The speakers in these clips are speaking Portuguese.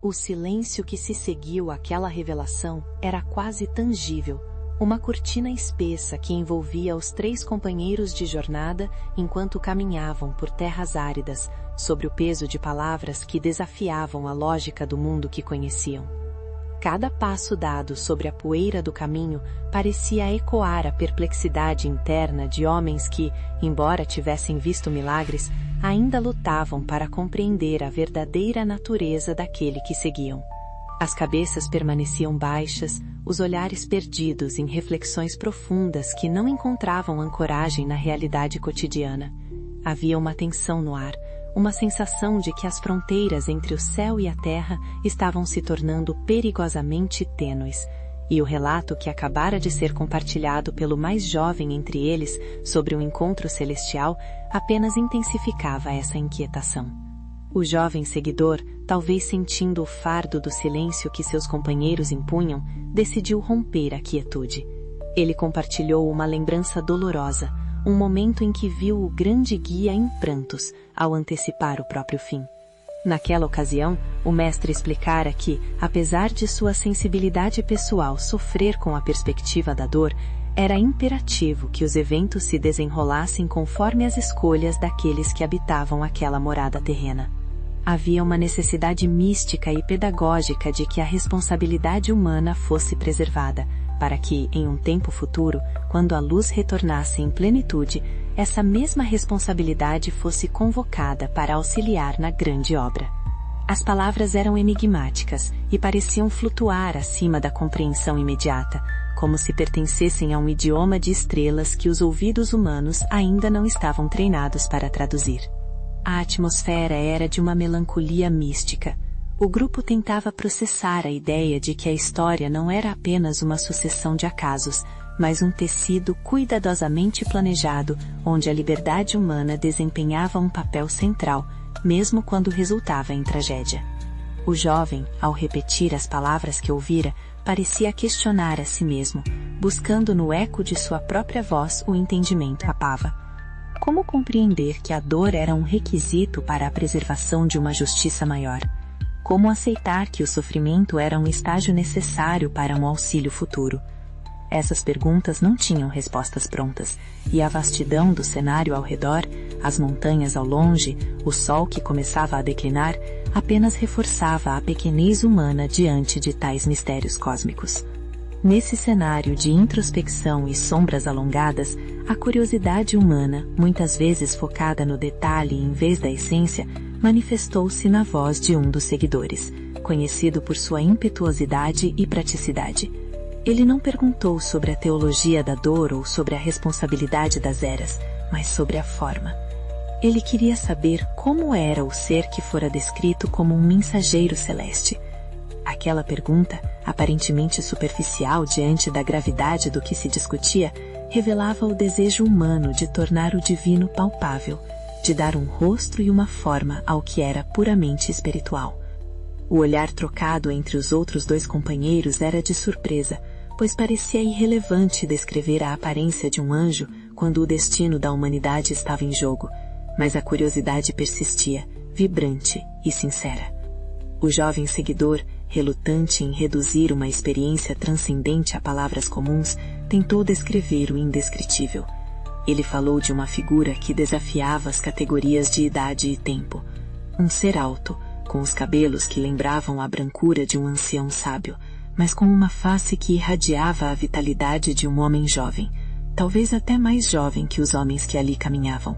O silêncio que se seguiu àquela revelação era quase tangível, uma cortina espessa que envolvia os 3 companheiros de jornada enquanto caminhavam por terras áridas, sob o peso de palavras que desafiavam a lógica do mundo que conheciam. Cada passo dado sobre a poeira do caminho parecia ecoar a perplexidade interna de homens que, embora tivessem visto milagres, ainda lutavam para compreender a verdadeira natureza daquele que seguiam. As cabeças permaneciam baixas, os olhares perdidos em reflexões profundas que não encontravam ancoragem na realidade cotidiana. Havia uma tensão no ar, uma sensação de que as fronteiras entre o céu e a terra estavam se tornando perigosamente tênues, e o relato que acabara de ser compartilhado pelo mais jovem entre eles sobre um encontro celestial apenas intensificava essa inquietação. O jovem seguidor, talvez sentindo o fardo do silêncio que seus companheiros impunham, decidiu romper a quietude. Ele compartilhou uma lembrança dolorosa, um momento em que viu o grande guia em prantos, ao antecipar o próprio fim. Naquela ocasião, o mestre explicara que, apesar de sua sensibilidade pessoal sofrer com a perspectiva da dor, era imperativo que os eventos se desenrolassem conforme as escolhas daqueles que habitavam aquela morada terrena. Havia uma necessidade mística e pedagógica de que a responsabilidade humana fosse preservada, para que, em um tempo futuro, quando a luz retornasse em plenitude, essa mesma responsabilidade fosse convocada para auxiliar na grande obra. As palavras eram enigmáticas e pareciam flutuar acima da compreensão imediata, como se pertencessem a um idioma de estrelas que os ouvidos humanos ainda não estavam treinados para traduzir. A atmosfera era de uma melancolia mística. O grupo tentava processar a ideia de que a história não era apenas uma sucessão de acasos, mas um tecido cuidadosamente planejado, onde a liberdade humana desempenhava um papel central, mesmo quando resultava em tragédia. O jovem, ao repetir as palavras que ouvira, parecia questionar a si mesmo, buscando no eco de sua própria voz o entendimento apava. Como compreender que a dor era um requisito para a preservação de uma justiça maior? Como aceitar que o sofrimento era um estágio necessário para um auxílio futuro? Essas perguntas não tinham respostas prontas, e a vastidão do cenário ao redor, as montanhas ao longe, o sol que começava a declinar, apenas reforçava a pequenez humana diante de tais mistérios cósmicos. Nesse cenário de introspecção e sombras alongadas, a curiosidade humana, muitas vezes focada no detalhe em vez da essência, manifestou-se na voz de um dos seguidores, conhecido por sua impetuosidade e praticidade. Ele não perguntou sobre a teologia da dor ou sobre a responsabilidade das eras, mas sobre a forma. Ele queria saber como era o ser que fora descrito como um mensageiro celeste. Aquela pergunta, aparentemente superficial diante da gravidade do que se discutia, revelava o desejo humano de tornar o divino palpável, de dar um rosto e uma forma ao que era puramente espiritual. O olhar trocado entre os outros 2 companheiros era de surpresa, pois parecia irrelevante descrever a aparência de um anjo quando o destino da humanidade estava em jogo, mas a curiosidade persistia, vibrante e sincera. O jovem seguidor, relutante em reduzir uma experiência transcendente a palavras comuns, tentou descrever o indescritível. Ele falou de uma figura que desafiava as categorias de idade e tempo. Um ser alto, com os cabelos que lembravam a brancura de um ancião sábio, mas com uma face que irradiava a vitalidade de um homem jovem, talvez até mais jovem que os homens que ali caminhavam.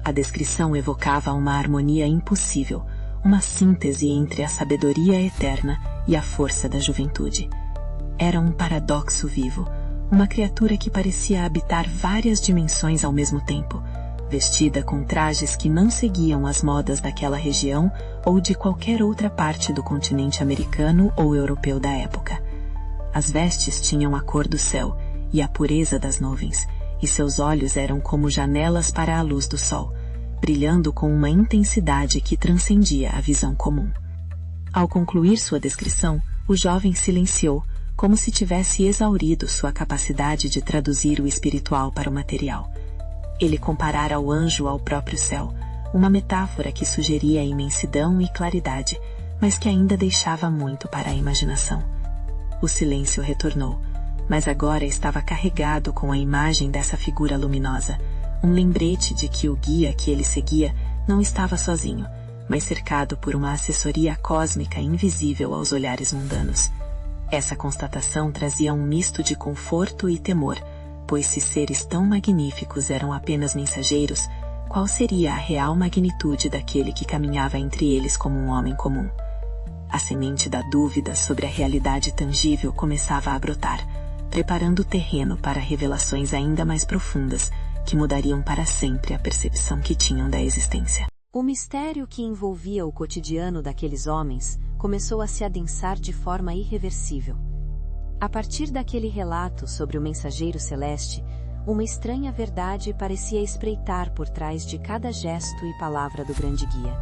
A descrição evocava uma harmonia impossível, uma síntese entre a sabedoria eterna e a força da juventude. Era um paradoxo vivo, uma criatura que parecia habitar várias dimensões ao mesmo tempo, vestida com trajes que não seguiam as modas daquela região ou de qualquer outra parte do continente americano ou europeu da época. As vestes tinham a cor do céu e a pureza das nuvens, e seus olhos eram como janelas para a luz do sol, brilhando com uma intensidade que transcendia a visão comum. Ao concluir sua descrição, o jovem silenciou, como se tivesse exaurido sua capacidade de traduzir o espiritual para o material. Ele comparara o anjo ao próprio céu, uma metáfora que sugeria imensidão e claridade, mas que ainda deixava muito para a imaginação. O silêncio retornou, mas agora estava carregado com a imagem dessa figura luminosa, um lembrete de que o guia que ele seguia não estava sozinho, mas cercado por uma assessoria cósmica invisível aos olhares mundanos. Essa constatação trazia um misto de conforto e temor, pois se seres tão magníficos eram apenas mensageiros, qual seria a real magnitude daquele que caminhava entre eles como um homem comum? A semente da dúvida sobre a realidade tangível começava a brotar, preparando o terreno para revelações ainda mais profundas, que mudariam para sempre a percepção que tinham da existência. O mistério que envolvia o cotidiano daqueles homens começou a se adensar de forma irreversível. A partir daquele relato sobre o mensageiro celeste, uma estranha verdade parecia espreitar por trás de cada gesto e palavra do grande guia.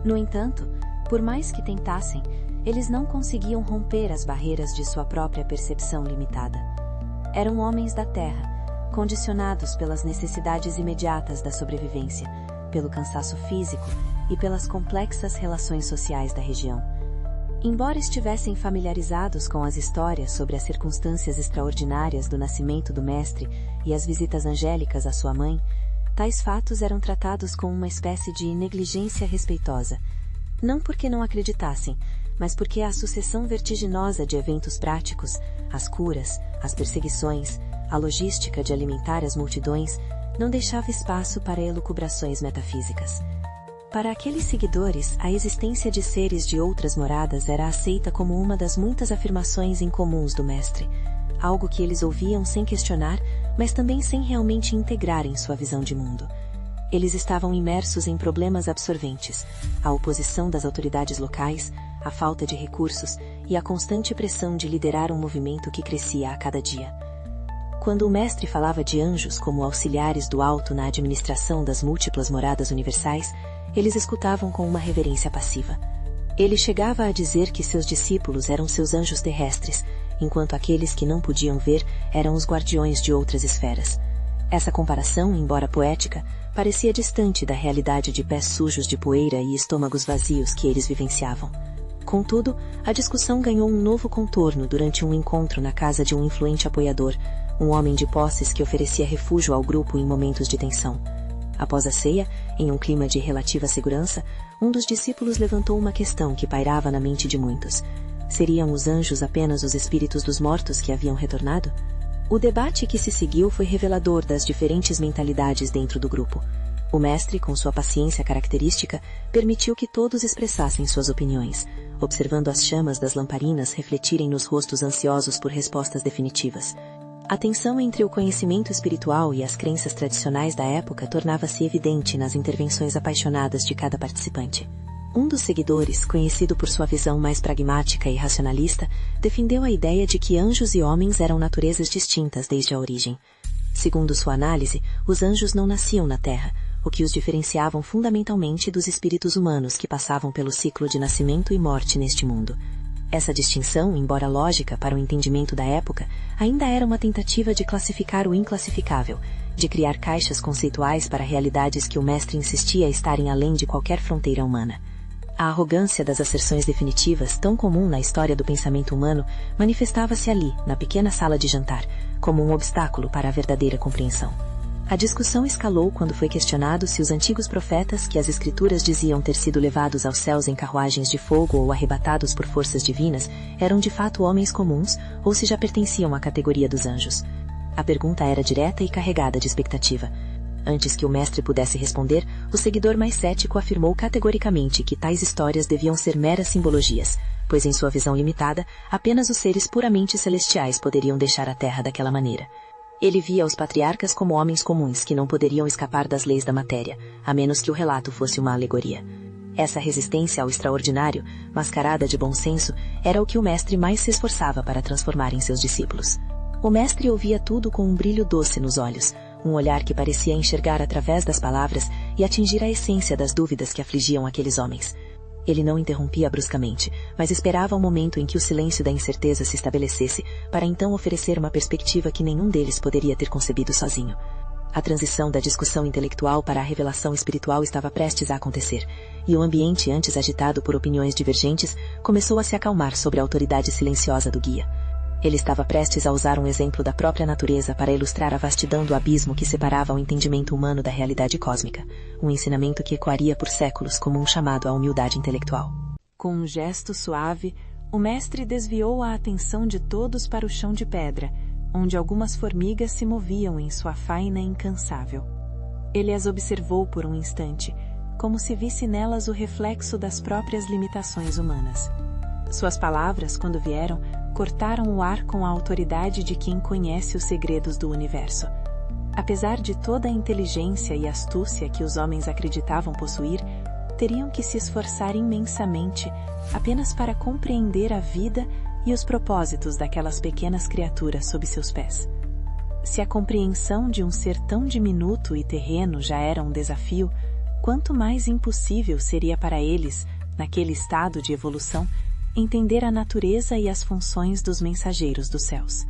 No entanto, por mais que tentassem, eles não conseguiam romper as barreiras de sua própria percepção limitada. Eram homens da terra, condicionados pelas necessidades imediatas da sobrevivência, pelo cansaço físico e pelas complexas relações sociais da região. Embora estivessem familiarizados com as histórias sobre as circunstâncias extraordinárias do nascimento do mestre e as visitas angélicas à sua mãe, tais fatos eram tratados com uma espécie de negligência respeitosa, não porque não acreditassem, mas porque a sucessão vertiginosa de eventos práticos, as curas, as perseguições, a logística de alimentar as multidões, não deixava espaço para elucubrações metafísicas. Para aqueles seguidores, a existência de seres de outras moradas era aceita como uma das muitas afirmações incomuns do mestre, algo que eles ouviam sem questionar, mas também sem realmente integrar em sua visão de mundo. Eles estavam imersos em problemas absorventes, a oposição das autoridades locais, a falta de recursos e a constante pressão de liderar um movimento que crescia a cada dia. Quando o mestre falava de anjos como auxiliares do alto na administração das múltiplas moradas universais, eles escutavam com uma reverência passiva. Ele chegava a dizer que seus discípulos eram seus anjos terrestres, enquanto aqueles que não podiam ver eram os guardiões de outras esferas. Essa comparação, embora poética, parecia distante da realidade de pés sujos de poeira e estômagos vazios que eles vivenciavam. Contudo, a discussão ganhou um novo contorno durante um encontro na casa de um influente apoiador, um homem de posses que oferecia refúgio ao grupo em momentos de tensão. Após a ceia, em um clima de relativa segurança, um dos discípulos levantou uma questão que pairava na mente de muitos. Seriam os anjos apenas os espíritos dos mortos que haviam retornado? O debate que se seguiu foi revelador das diferentes mentalidades dentro do grupo. O mestre, com sua paciência característica, permitiu que todos expressassem suas opiniões, observando as chamas das lamparinas refletirem nos rostos ansiosos por respostas definitivas. A tensão entre o conhecimento espiritual e as crenças tradicionais da época tornava-se evidente nas intervenções apaixonadas de cada participante. Um dos seguidores, conhecido por sua visão mais pragmática e racionalista, defendeu a ideia de que anjos e homens eram naturezas distintas desde a origem. Segundo sua análise, os anjos não nasciam na Terra, o que os diferenciavam fundamentalmente dos espíritos humanos que passavam pelo ciclo de nascimento e morte neste mundo. Essa distinção, embora lógica para o entendimento da época, ainda era uma tentativa de classificar o inclassificável, de criar caixas conceituais para realidades que o mestre insistia estarem além de qualquer fronteira humana. A arrogância das asserções definitivas, tão comum na história do pensamento humano, manifestava-se ali, na pequena sala de jantar, como um obstáculo para a verdadeira compreensão. A discussão escalou quando foi questionado se os antigos profetas que as escrituras diziam ter sido levados aos céus em carruagens de fogo ou arrebatados por forças divinas eram de fato homens comuns ou se já pertenciam à categoria dos anjos. A pergunta era direta e carregada de expectativa. Antes que o mestre pudesse responder, o seguidor mais cético afirmou categoricamente que tais histórias deviam ser meras simbologias, pois em sua visão limitada, apenas os seres puramente celestiais poderiam deixar a Terra daquela maneira. Ele via os patriarcas como homens comuns que não poderiam escapar das leis da matéria, a menos que o relato fosse uma alegoria. Essa resistência ao extraordinário, mascarada de bom senso, era o que o mestre mais se esforçava para transformar em seus discípulos. O mestre ouvia tudo com um brilho doce nos olhos, um olhar que parecia enxergar através das palavras e atingir a essência das dúvidas que afligiam aqueles homens. Ele não interrompia bruscamente, mas esperava o momento em que o silêncio da incerteza se estabelecesse, para então oferecer uma perspectiva que nenhum deles poderia ter concebido sozinho. A transição da discussão intelectual para a revelação espiritual estava prestes a acontecer, e o ambiente antes agitado por opiniões divergentes começou a se acalmar sob a autoridade silenciosa do guia. Ele estava prestes a usar um exemplo da própria natureza para ilustrar a vastidão do abismo que separava o entendimento humano da realidade cósmica, um ensinamento que ecoaria por séculos como um chamado à humildade intelectual. Com um gesto suave, o mestre desviou a atenção de todos para o chão de pedra, onde algumas formigas se moviam em sua faina incansável. Ele as observou por um instante, como se visse nelas o reflexo das próprias limitações humanas. Suas palavras, quando vieram, cortaram o ar com a autoridade de quem conhece os segredos do universo. Apesar de toda a inteligência e astúcia que os homens acreditavam possuir, teriam que se esforçar imensamente apenas para compreender a vida e os propósitos daquelas pequenas criaturas sob seus pés. Se a compreensão de um ser tão diminuto e terreno já era um desafio, quanto mais impossível seria para eles, naquele estado de evolução, entender a natureza e as funções dos mensageiros dos céus.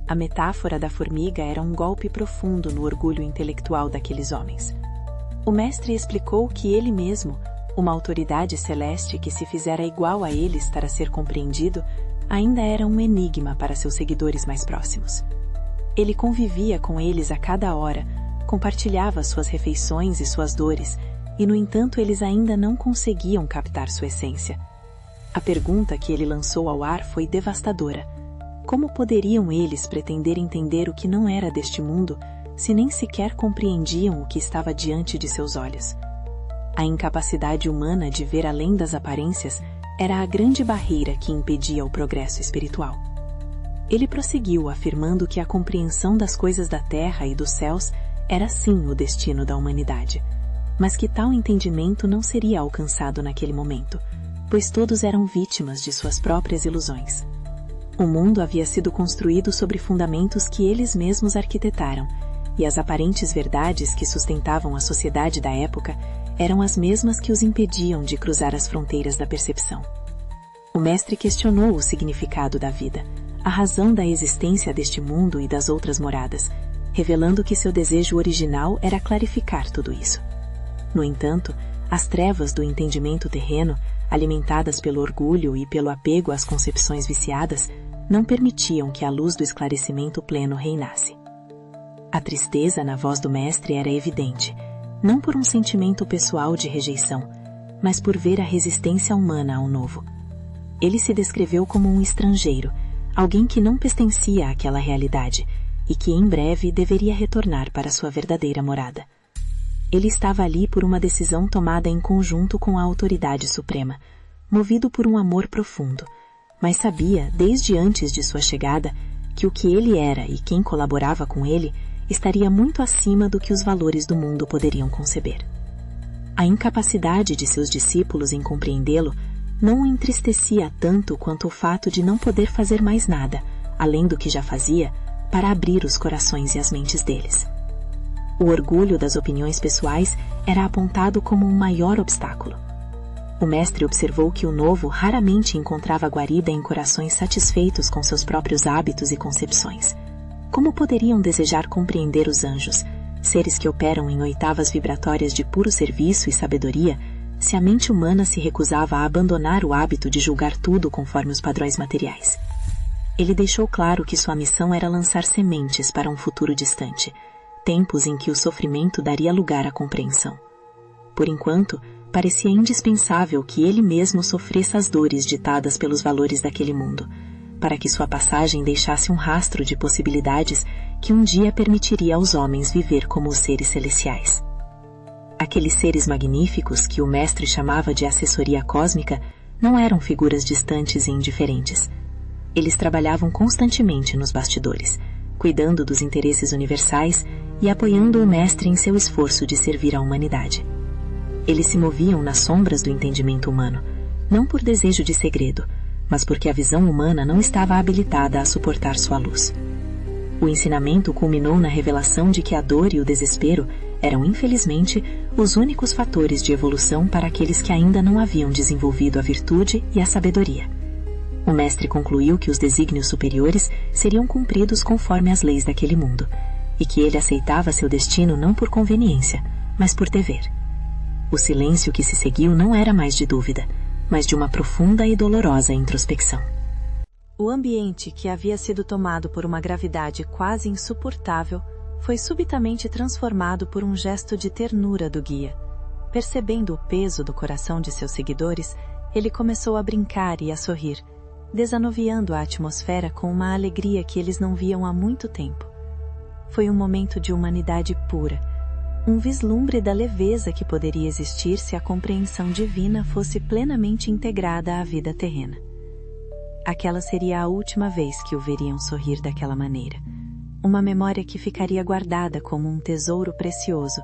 A metáfora da formiga era um golpe profundo no orgulho intelectual daqueles homens. O mestre explicou que ele mesmo, uma autoridade celeste que se fizera igual a eles para ser compreendido, ainda era um enigma para seus seguidores mais próximos. Ele convivia com eles a cada hora, compartilhava suas refeições e suas dores, e no entanto eles ainda não conseguiam captar sua essência. A pergunta que ele lançou ao ar foi devastadora. Como poderiam eles pretender entender o que não era deste mundo, se nem sequer compreendiam o que estava diante de seus olhos? A incapacidade humana de ver além das aparências era a grande barreira que impedia o progresso espiritual. Ele prosseguiu afirmando que a compreensão das coisas da terra e dos céus era sim o destino da humanidade, mas que tal entendimento não seria alcançado naquele momento, pois todos eram vítimas de suas próprias ilusões. O mundo havia sido construído sobre fundamentos que eles mesmos arquitetaram, e as aparentes verdades que sustentavam a sociedade da época eram as mesmas que os impediam de cruzar as fronteiras da percepção. O mestre questionou o significado da vida, a razão da existência deste mundo e das outras moradas, revelando que seu desejo original era clarificar tudo isso. No entanto, as trevas do entendimento terreno, alimentadas pelo orgulho e pelo apego às concepções viciadas, não permitiam que a luz do esclarecimento pleno reinasse. A tristeza na voz do mestre era evidente, não por um sentimento pessoal de rejeição, mas por ver a resistência humana ao novo. Ele se descreveu como um estrangeiro, alguém que não pertencia àquela realidade e que em breve deveria retornar para sua verdadeira morada. Ele estava ali por uma decisão tomada em conjunto com a autoridade suprema, movido por um amor profundo, mas sabia, desde antes de sua chegada, que o que ele era e quem colaborava com ele estaria muito acima do que os valores do mundo poderiam conceber. A incapacidade de seus discípulos em compreendê-lo não o entristecia tanto quanto o fato de não poder fazer mais nada, além do que já fazia, para abrir os corações e as mentes deles. O orgulho das opiniões pessoais era apontado como um maior obstáculo. O mestre observou que o novo raramente encontrava guarida em corações satisfeitos com seus próprios hábitos e concepções. Como poderiam desejar compreender os anjos, seres que operam em oitavas vibratórias de puro serviço e sabedoria, se a mente humana se recusava a abandonar o hábito de julgar tudo conforme os padrões materiais? Ele deixou claro que sua missão era lançar sementes para um futuro distante, tempos em que o sofrimento daria lugar à compreensão. Por enquanto, parecia indispensável que ele mesmo sofresse as dores ditadas pelos valores daquele mundo, para que sua passagem deixasse um rastro de possibilidades que um dia permitiria aos homens viver como os seres celestiais. Aqueles seres magníficos que o mestre chamava de assessoria cósmica não eram figuras distantes e indiferentes. Eles trabalhavam constantemente nos bastidores, cuidando dos interesses universais e apoiando o mestre em seu esforço de servir à humanidade. Eles se moviam nas sombras do entendimento humano, não por desejo de segredo, mas porque a visão humana não estava habilitada a suportar sua luz. O ensinamento culminou na revelação de que a dor e o desespero eram, infelizmente, os únicos fatores de evolução para aqueles que ainda não haviam desenvolvido a virtude e a sabedoria. O mestre concluiu que os desígnios superiores seriam cumpridos conforme as leis daquele mundo, e que ele aceitava seu destino não por conveniência, mas por dever. O silêncio que se seguiu não era mais de dúvida, mas de uma profunda e dolorosa introspecção. O ambiente, que havia sido tomado por uma gravidade quase insuportável, foi subitamente transformado por um gesto de ternura do guia. Percebendo o peso do coração de seus seguidores, ele começou a brincar e a sorrir, desanuviando a atmosfera com uma alegria que eles não viam há muito tempo. Foi um momento de humanidade pura, um vislumbre da leveza que poderia existir se a compreensão divina fosse plenamente integrada à vida terrena. Aquela seria a última vez que o veriam sorrir daquela maneira, uma memória que ficaria guardada como um tesouro precioso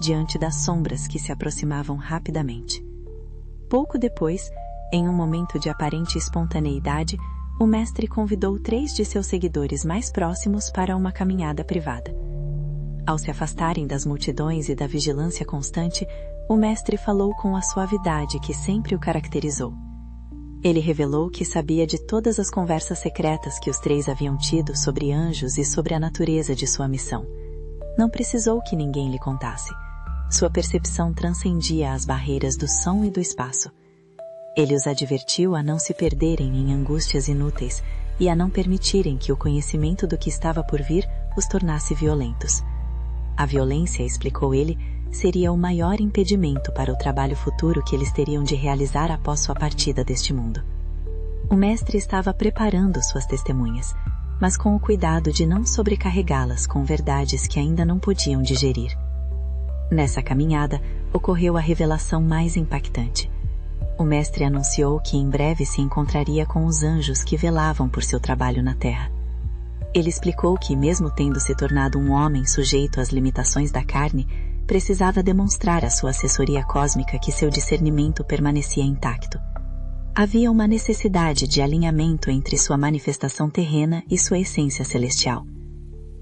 diante das sombras que se aproximavam rapidamente. Pouco depois, em um momento de aparente espontaneidade, o mestre convidou 3 de seus seguidores mais próximos para uma caminhada privada. Ao se afastarem das multidões e da vigilância constante, o mestre falou com a suavidade que sempre o caracterizou. Ele revelou que sabia de todas as conversas secretas que os 3 haviam tido sobre anjos e sobre a natureza de sua missão. Não precisou que ninguém lhe contasse. Sua percepção transcendia as barreiras do som e do espaço. Ele os advertiu a não se perderem em angústias inúteis e a não permitirem que o conhecimento do que estava por vir os tornasse violentos. A violência, explicou ele, seria o maior impedimento para o trabalho futuro que eles teriam de realizar após sua partida deste mundo. O mestre estava preparando suas testemunhas, mas com o cuidado de não sobrecarregá-las com verdades que ainda não podiam digerir. Nessa caminhada, ocorreu a revelação mais impactante. O mestre anunciou que em breve se encontraria com os anjos que velavam por seu trabalho na Terra. Ele explicou que, mesmo tendo se tornado um homem sujeito às limitações da carne, precisava demonstrar à sua assessoria cósmica que seu discernimento permanecia intacto. Havia uma necessidade de alinhamento entre sua manifestação terrena e sua essência celestial.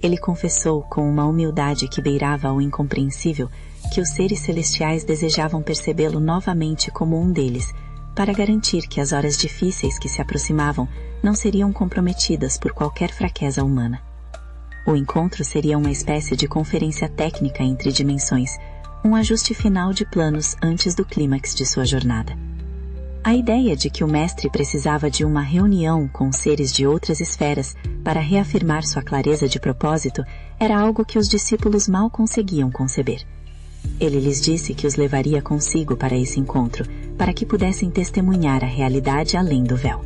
Ele confessou, com uma humildade que beirava o incompreensível, que os seres celestiais desejavam percebê-lo novamente como um deles, para garantir que as horas difíceis que se aproximavam não seriam comprometidas por qualquer fraqueza humana. O encontro seria uma espécie de conferência técnica entre dimensões, um ajuste final de planos antes do clímax de sua jornada. A ideia de que o mestre precisava de uma reunião com seres de outras esferas para reafirmar sua clareza de propósito era algo que os discípulos mal conseguiam conceber. Ele lhes disse que os levaria consigo para esse encontro, para que pudessem testemunhar a realidade além do véu.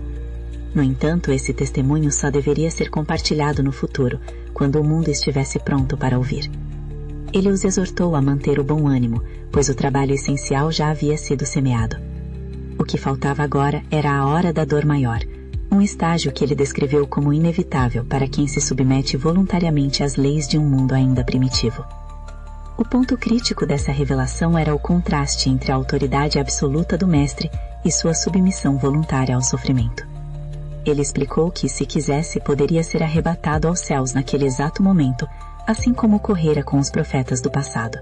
No entanto, esse testemunho só deveria ser compartilhado no futuro, quando o mundo estivesse pronto para ouvir. Ele os exortou a manter o bom ânimo, pois o trabalho essencial já havia sido semeado. O que faltava agora era a hora da dor maior, um estágio que ele descreveu como inevitável para quem se submete voluntariamente às leis de um mundo ainda primitivo. O ponto crítico dessa revelação era o contraste entre a autoridade absoluta do mestre e sua submissão voluntária ao sofrimento. Ele explicou que, se quisesse, poderia ser arrebatado aos céus naquele exato momento, assim como ocorrera com os profetas do passado.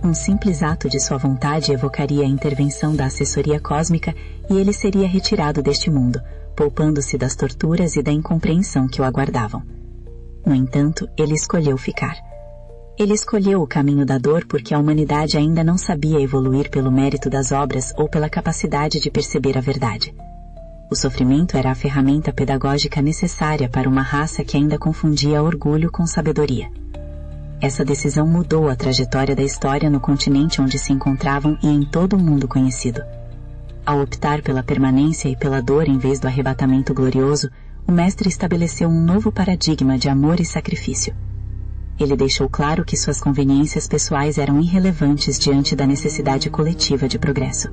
Um simples ato de sua vontade evocaria a intervenção da assessoria cósmica e ele seria retirado deste mundo, poupando-se das torturas e da incompreensão que o aguardavam. No entanto, ele escolheu ficar. Ele escolheu o caminho da dor porque a humanidade ainda não sabia evoluir pelo mérito das obras ou pela capacidade de perceber a verdade. O sofrimento era a ferramenta pedagógica necessária para uma raça que ainda confundia orgulho com sabedoria. Essa decisão mudou a trajetória da história no continente onde se encontravam e em todo o mundo conhecido. Ao optar pela permanência e pela dor em vez do arrebatamento glorioso, o mestre estabeleceu um novo paradigma de amor e sacrifício. Ele deixou claro que suas conveniências pessoais eram irrelevantes diante da necessidade coletiva de progresso.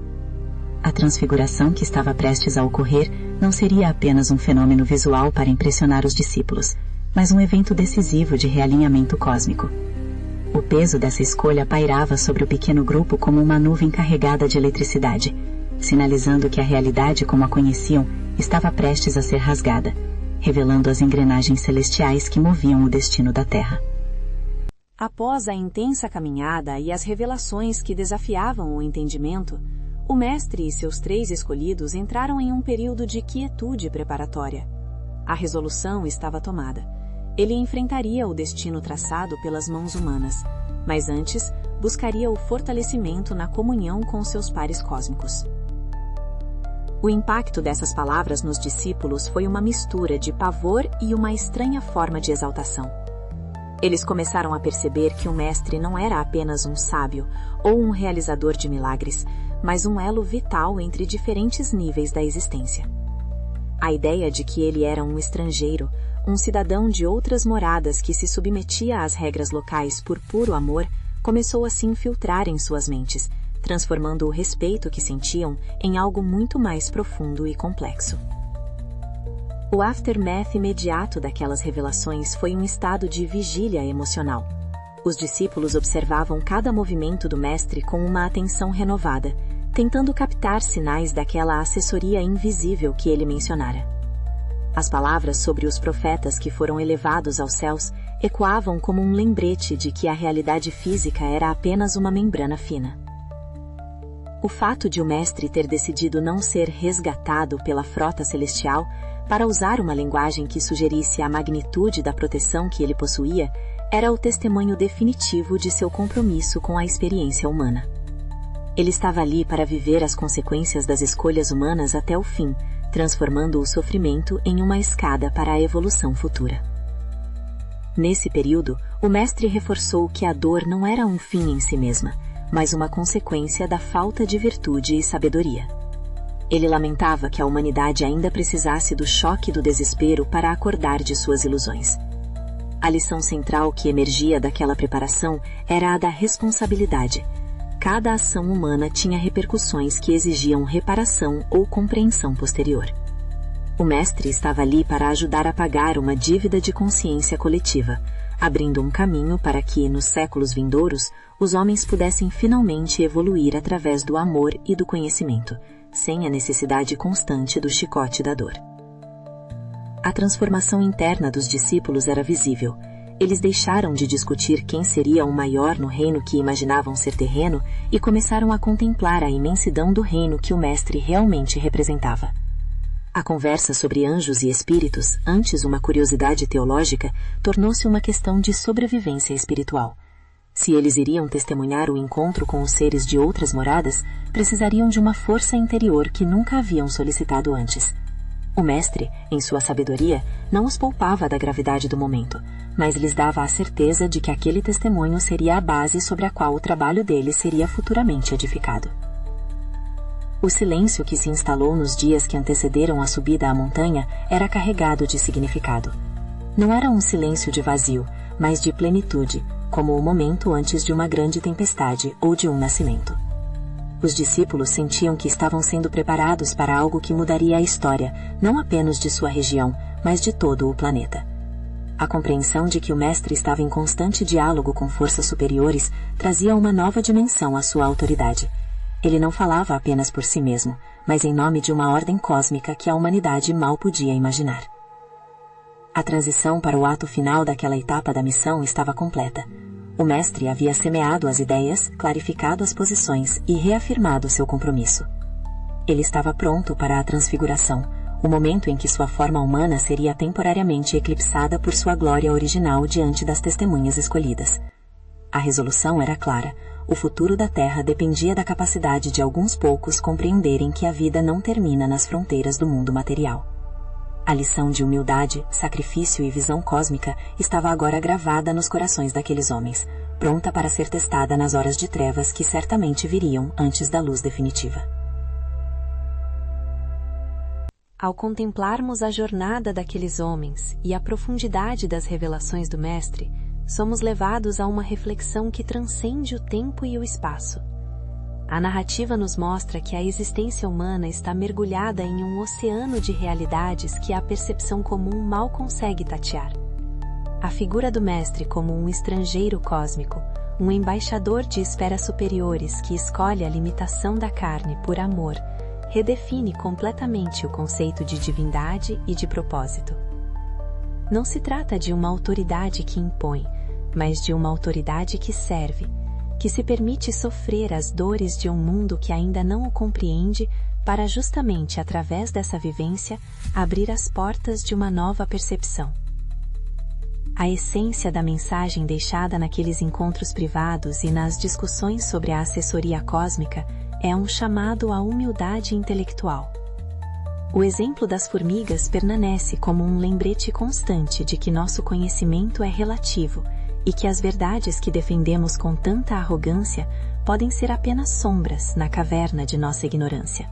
A transfiguração que estava prestes a ocorrer não seria apenas um fenômeno visual para impressionar os discípulos, mas um evento decisivo de realinhamento cósmico. O peso dessa escolha pairava sobre o pequeno grupo como uma nuvem carregada de eletricidade, sinalizando que a realidade como a conheciam estava prestes a ser rasgada, revelando as engrenagens celestiais que moviam o destino da Terra. Após a intensa caminhada e as revelações que desafiavam o entendimento, o mestre e seus 3 escolhidos entraram em um período de quietude preparatória. A resolução estava tomada. Ele enfrentaria o destino traçado pelas mãos humanas, mas antes buscaria o fortalecimento na comunhão com seus pares cósmicos. O impacto dessas palavras nos discípulos foi uma mistura de pavor e uma estranha forma de exaltação. Eles começaram a perceber que o Mestre não era apenas um sábio ou um realizador de milagres, mas um elo vital entre diferentes níveis da existência. A ideia de que ele era um estrangeiro, um cidadão de outras moradas que se submetia às regras locais por puro amor, começou a se infiltrar em suas mentes, transformando o respeito que sentiam em algo muito mais profundo e complexo. O aftermath imediato daquelas revelações foi um estado de vigília emocional. Os discípulos observavam cada movimento do Mestre com uma atenção renovada, tentando captar sinais daquela assessoria invisível que ele mencionara. As palavras sobre os profetas que foram elevados aos céus ecoavam como um lembrete de que a realidade física era apenas uma membrana fina. O fato de o Mestre ter decidido não ser resgatado pela frota celestial para usar uma linguagem que sugerisse a magnitude da proteção que ele possuía era o testemunho definitivo de seu compromisso com a experiência humana. Ele estava ali para viver as consequências das escolhas humanas até o fim, transformando o sofrimento em uma escada para a evolução futura. Nesse período, o Mestre reforçou que a dor não era um fim em si mesma, mas uma consequência da falta de virtude e sabedoria. Ele lamentava que a humanidade ainda precisasse do choque do desespero para acordar de suas ilusões. A lição central que emergia daquela preparação era a da responsabilidade. Cada ação humana tinha repercussões que exigiam reparação ou compreensão posterior. O Mestre estava ali para ajudar a pagar uma dívida de consciência coletiva, abrindo um caminho para que, nos séculos vindouros, os homens pudessem finalmente evoluir através do amor e do conhecimento, sem a necessidade constante do chicote da dor. A transformação interna dos discípulos era visível. Eles deixaram de discutir quem seria o maior no reino que imaginavam ser terreno e começaram a contemplar a imensidão do reino que o Mestre realmente representava. A conversa sobre anjos e espíritos, antes uma curiosidade teológica, tornou-se uma questão de sobrevivência espiritual. Se eles iriam testemunhar o encontro com os seres de outras moradas, precisariam de uma força interior que nunca haviam solicitado antes. O Mestre, em sua sabedoria, não os poupava da gravidade do momento, mas lhes dava a certeza de que aquele testemunho seria a base sobre a qual o trabalho deles seria futuramente edificado. O silêncio que se instalou nos dias que antecederam a subida à montanha era carregado de significado. Não era um silêncio de vazio, mas de plenitude, como o momento antes de uma grande tempestade ou de um nascimento. Os discípulos sentiam que estavam sendo preparados para algo que mudaria a história, não apenas de sua região, mas de todo o planeta. A compreensão de que o Mestre estava em constante diálogo com forças superiores trazia uma nova dimensão à sua autoridade. Ele não falava apenas por si mesmo, mas em nome de uma ordem cósmica que a humanidade mal podia imaginar. A transição para o ato final daquela etapa da missão estava completa. O Mestre havia semeado as ideias, clarificado as posições e reafirmado seu compromisso. Ele estava pronto para a transfiguração, o momento em que sua forma humana seria temporariamente eclipsada por sua glória original diante das testemunhas escolhidas. A resolução era clara. O futuro da Terra dependia da capacidade de alguns poucos compreenderem que a vida não termina nas fronteiras do mundo material. A lição de humildade, sacrifício e visão cósmica estava agora gravada nos corações daqueles homens, pronta para ser testada nas horas de trevas que certamente viriam antes da luz definitiva. Ao contemplarmos a jornada daqueles homens e a profundidade das revelações do Mestre, somos levados a uma reflexão que transcende o tempo e o espaço. A narrativa nos mostra que a existência humana está mergulhada em um oceano de realidades que a percepção comum mal consegue tatear. A figura do Mestre como um estrangeiro cósmico, um embaixador de esferas superiores que escolhe a limitação da carne por amor, redefine completamente o conceito de divindade e de propósito. Não se trata de uma autoridade que impõe, mas de uma autoridade que serve, que se permite sofrer as dores de um mundo que ainda não o compreende para justamente através dessa vivência abrir as portas de uma nova percepção. A essência da mensagem deixada naqueles encontros privados e nas discussões sobre a assessoria cósmica é um chamado à humildade intelectual. O exemplo das formigas permanece como um lembrete constante de que nosso conhecimento é relativo e que as verdades que defendemos com tanta arrogância podem ser apenas sombras na caverna de nossa ignorância.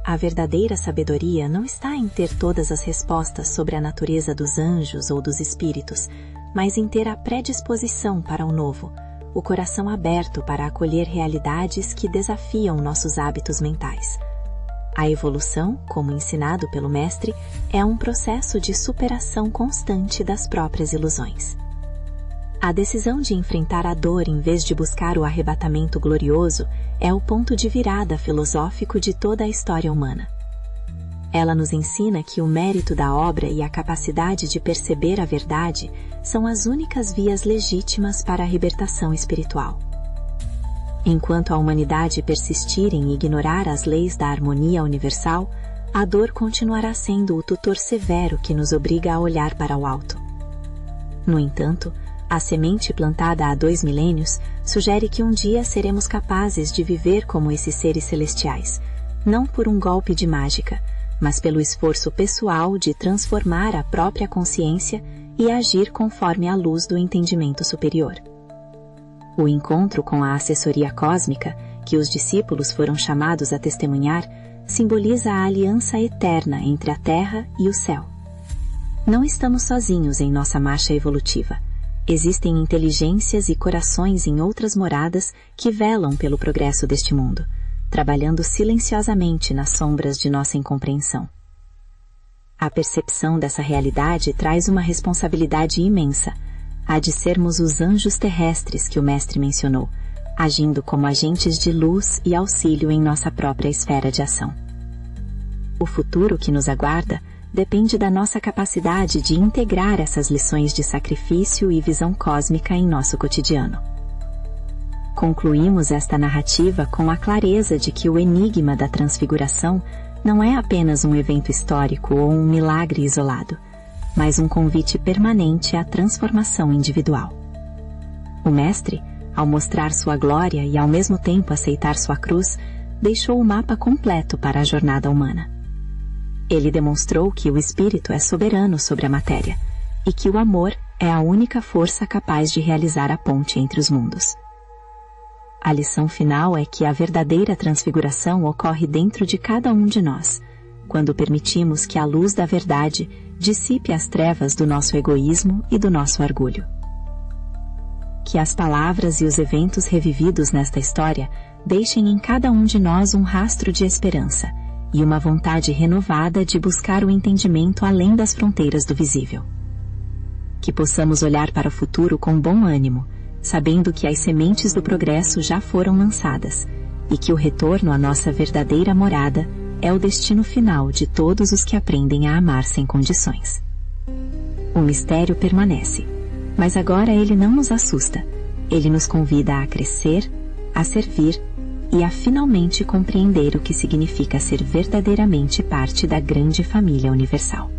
A verdadeira sabedoria não está em ter todas as respostas sobre a natureza dos anjos ou dos espíritos, mas em ter a predisposição para o novo, o coração aberto para acolher realidades que desafiam nossos hábitos mentais. A evolução, como ensinado pelo Mestre, é um processo de superação constante das próprias ilusões. A decisão de enfrentar a dor em vez de buscar o arrebatamento glorioso é o ponto de virada filosófico de toda a história humana. Ela nos ensina que o mérito da obra e a capacidade de perceber a verdade são as únicas vias legítimas para a libertação espiritual. Enquanto a humanidade persistir em ignorar as leis da harmonia universal, a dor continuará sendo o tutor severo que nos obriga a olhar para o alto. No entanto, a semente plantada há 2 milênios sugere que um dia seremos capazes de viver como esses seres celestiais, não por um golpe de mágica, mas pelo esforço pessoal de transformar a própria consciência e agir conforme a luz do entendimento superior. O encontro com a assessoria cósmica, que os discípulos foram chamados a testemunhar, simboliza a aliança eterna entre a Terra e o céu. Não estamos sozinhos em nossa marcha evolutiva. Existem inteligências e corações em outras moradas que velam pelo progresso deste mundo, trabalhando silenciosamente nas sombras de nossa incompreensão. A percepção dessa realidade traz uma responsabilidade imensa, a de sermos os anjos terrestres que o Mestre mencionou, agindo como agentes de luz e auxílio em nossa própria esfera de ação. O futuro que nos aguarda depende da nossa capacidade de integrar essas lições de sacrifício e visão cósmica em nosso cotidiano. Concluímos esta narrativa com a clareza de que o enigma da transfiguração não é apenas um evento histórico ou um milagre isolado, mas um convite permanente à transformação individual. O Mestre, ao mostrar sua glória e ao mesmo tempo aceitar sua cruz, deixou o mapa completo para a jornada humana. Ele demonstrou que o espírito é soberano sobre a matéria e que o amor é a única força capaz de realizar a ponte entre os mundos. A lição final é que a verdadeira transfiguração ocorre dentro de cada um de nós, quando permitimos que a luz da verdade dissipe as trevas do nosso egoísmo e do nosso orgulho. Que as palavras e os eventos revividos nesta história deixem em cada um de nós um rastro de esperança e uma vontade renovada de buscar o entendimento além das fronteiras do visível. Que possamos olhar para o futuro com bom ânimo, sabendo que as sementes do progresso já foram lançadas e que o retorno à nossa verdadeira morada é o destino final de todos os que aprendem a amar sem condições. O mistério permanece, mas agora ele não nos assusta. Ele nos convida a crescer, a servir e a finalmente compreender o que significa ser verdadeiramente parte da grande família universal.